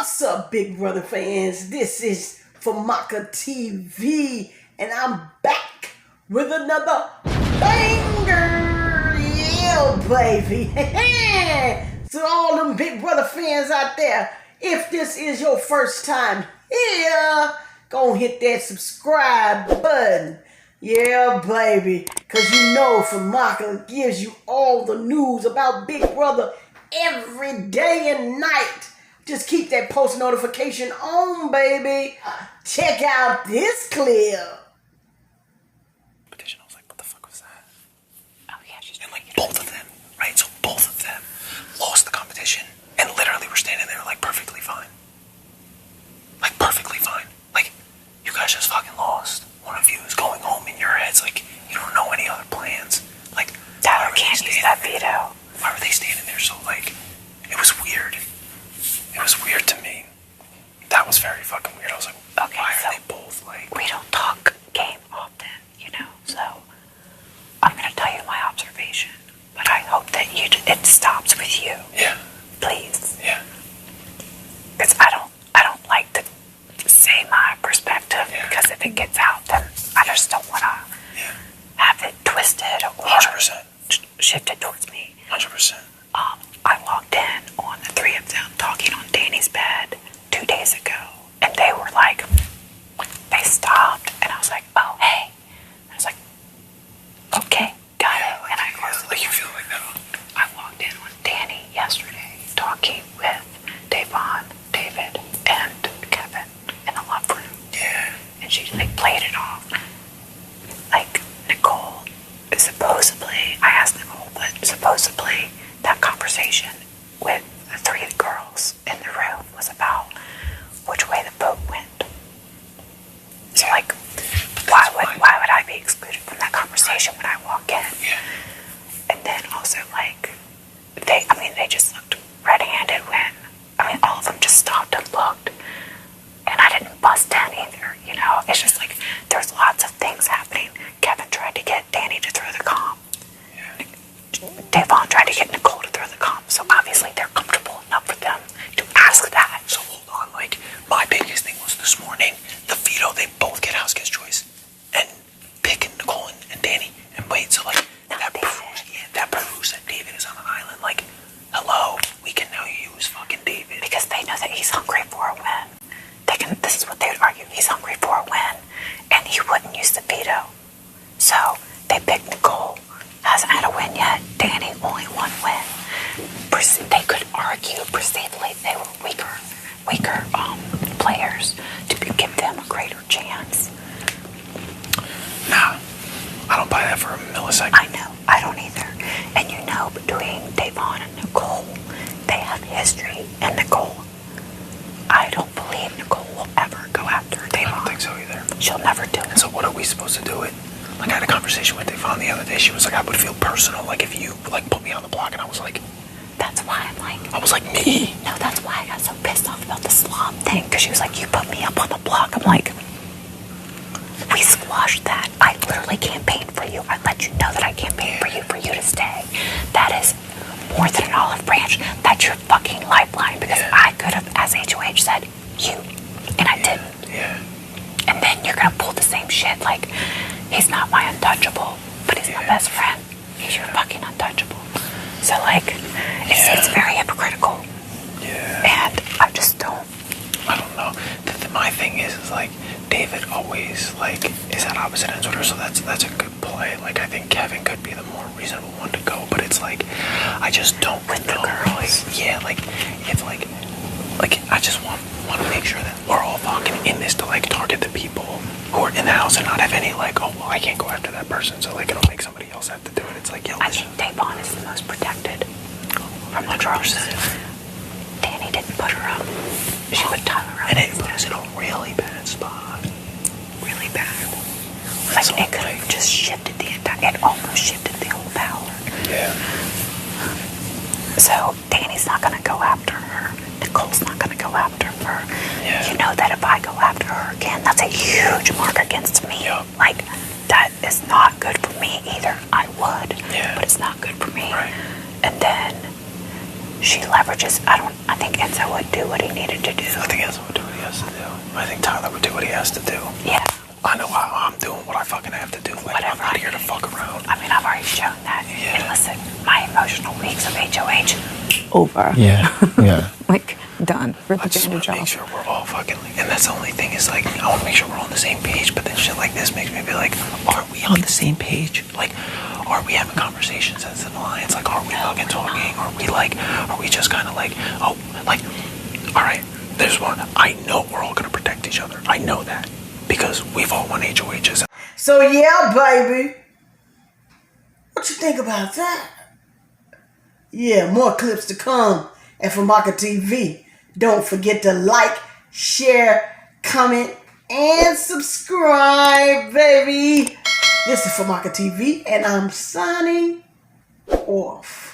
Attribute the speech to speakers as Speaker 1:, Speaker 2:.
Speaker 1: What's up, Big Brother fans? This is Famaca TV, and I'm back with another banger. Yeah, baby. To all them Big Brother fans out there, if this is your first time here, go hit that subscribe button. Yeah, baby. Because you know Famaca gives you all the news about Big Brother every day and night. Just keep that post notification on, baby. Check out this clip.
Speaker 2: Competition. I was like, what the fuck was that?
Speaker 3: Oh yeah, she's
Speaker 2: and like both of them, right? So both of them lost the competition and literally were standing there like perfectly fine. Like perfectly fine. Like, you guys just fucking lost. One of you is going home in your heads like you don't know any other plans. Like,
Speaker 3: Tyler can't use that veto.
Speaker 2: Why were they standing there so like, it was weird. It was weird to me. That was very fucking weird. I was like,
Speaker 3: okay,
Speaker 2: why
Speaker 3: so
Speaker 2: are they both like...
Speaker 3: We don't talk game often, you know, so I'm going to tell you my observation, but I hope that it stops with you.
Speaker 2: Yeah.
Speaker 3: Please.
Speaker 2: Yeah.
Speaker 3: Because I don't like to say my perspective, because if it gets out, then I just don't want to have it twisted or
Speaker 2: 100%.
Speaker 3: shifted towards me.
Speaker 2: 100%.
Speaker 3: I walked in on the three of them talking on Danny's bed 2 days ago, and they were like, they stopped, and I was like, oh, hey. I was like, okay, got it.
Speaker 2: Like,
Speaker 3: and I closed the door.
Speaker 2: you feel like that.
Speaker 3: I walked in on Danny yesterday talking with Davonne, David, and Kevin in the love room.
Speaker 2: Yeah.
Speaker 3: And she like played it off. Like, Nicole, supposedly, I asked Nicole, but supposedly that conversation with the three girls in the room was about which way the vote went. So like, why would I be excluded from that conversation when I walk in?
Speaker 2: Yeah.
Speaker 3: And then also like, they just looked red-handed when, all of them just stopped and looked. And I didn't bust in either, you know? It's just like, there's lots of things happening. Kevin tried to get Danny to throw the comp.
Speaker 2: Yeah.
Speaker 3: Davonne tried to get Nicole to throw the comp. So obviously they're comfortable enough for them to ask that.
Speaker 2: So hold on, like, my biggest thing was this morning, the veto, they both get house guest choice. And pick Nicole and Danny and wait, so like, that proves that David is on the island. Like, hello, we can now use fucking David.
Speaker 3: Because they know that he's hungry for a win. This is what they would argue. He's hungry for a win, and he wouldn't use the veto. So they picked Nicole. Hasn't had a win yet. Danny, only one win. They could argue perceivably they were weaker players to give them a greater chance.
Speaker 2: Nah, I don't buy that for a millisecond.
Speaker 3: I know, I don't either. And you know, between Davonne and Nicole, they have history. And Nicole, I don't believe Nicole will ever go after Davonne.
Speaker 2: I don't think so either.
Speaker 3: She'll never do it.
Speaker 2: And so what are we supposed to do it? Like, I had a conversation with Davonne the other day. She was like, I would feel personal, like, if you, like, put me on the block. And I was like...
Speaker 3: That's why I'm like...
Speaker 2: I was like, me?
Speaker 3: No, that's why I got so pissed off about the slob thing. Because she was like, you put me up on the block. I'm like, we squashed that. I literally campaigned for you. I let you know that I campaigned for you to stay. That is more than an olive branch. That's your fucking lifeline. Because I could have, as HOH, said, you. And I didn't.
Speaker 2: Yeah.
Speaker 3: And then you're going to pull the same shit. Like, he's not my untouchable, but he's my best friend. He's your fucking untouchable. So, like, it's very hypocritical.
Speaker 2: Yeah.
Speaker 3: And I just don't.
Speaker 2: I don't know. My thing is like, David always, like, is at opposite ends with her, so that's a good play. Like, I think Kevin could be the more reasonable one to go, but it's like, I just don't
Speaker 3: with
Speaker 2: know.
Speaker 3: The girls.
Speaker 2: Like, yeah, like, if, like, I just want to make sure that we're all fucking in this to, like, target the people who are in the house and not have any, like, oh, well, I can't go after that person, so, like, it'll make somebody else have to do it. It's like, yo,
Speaker 3: I think Davonne is the most protected from the girls. Danny didn't put her up. She put Tyler up.
Speaker 2: And it was in a really bad spot.
Speaker 3: Really bad. Like, it could have just shifted it almost shifted the whole power.
Speaker 2: Yeah.
Speaker 3: So, Danny's not going to go after her. Nicole's not going to go after her.
Speaker 2: Yeah.
Speaker 3: You know that if I go after her again, that's a huge mark against me.
Speaker 2: Yep.
Speaker 3: Like, that is not good for me either. I would,
Speaker 2: yeah.
Speaker 3: but it's not good for me.
Speaker 2: Right.
Speaker 3: And then she leverages. I think Enzo would do what he needed to do.
Speaker 2: I think Enzo would do what he has to do. I think Tyler would do what he has to do.
Speaker 3: Yeah.
Speaker 2: I know I'm doing what I fucking have to do. Like, I'm not here to fuck around.
Speaker 3: I mean, I've already shown that.
Speaker 2: Yeah.
Speaker 3: And listen, my emotional weeks of HOH, over.
Speaker 4: Yeah, yeah.
Speaker 3: Like, done. Rip
Speaker 2: I
Speaker 3: the
Speaker 2: just want
Speaker 3: bandage
Speaker 2: to make
Speaker 3: off.
Speaker 2: sure we're all fucking, and that's the only thing is like, I want to make sure we're on the same page, but then shit like this makes me be like, are we on the same page? Like, are we having conversations as an alliance? Like, are we fucking talking? Are we just kind of like, oh, like, all right, there's one. I know we're all going to protect each other. I know that because we've all won HOHs.
Speaker 1: So yeah, baby. What you think about that? Yeah, more clips to come at Famaca TV. Don't forget to like, share, comment, and subscribe, baby. This is Famaca TV, and I'm signing off.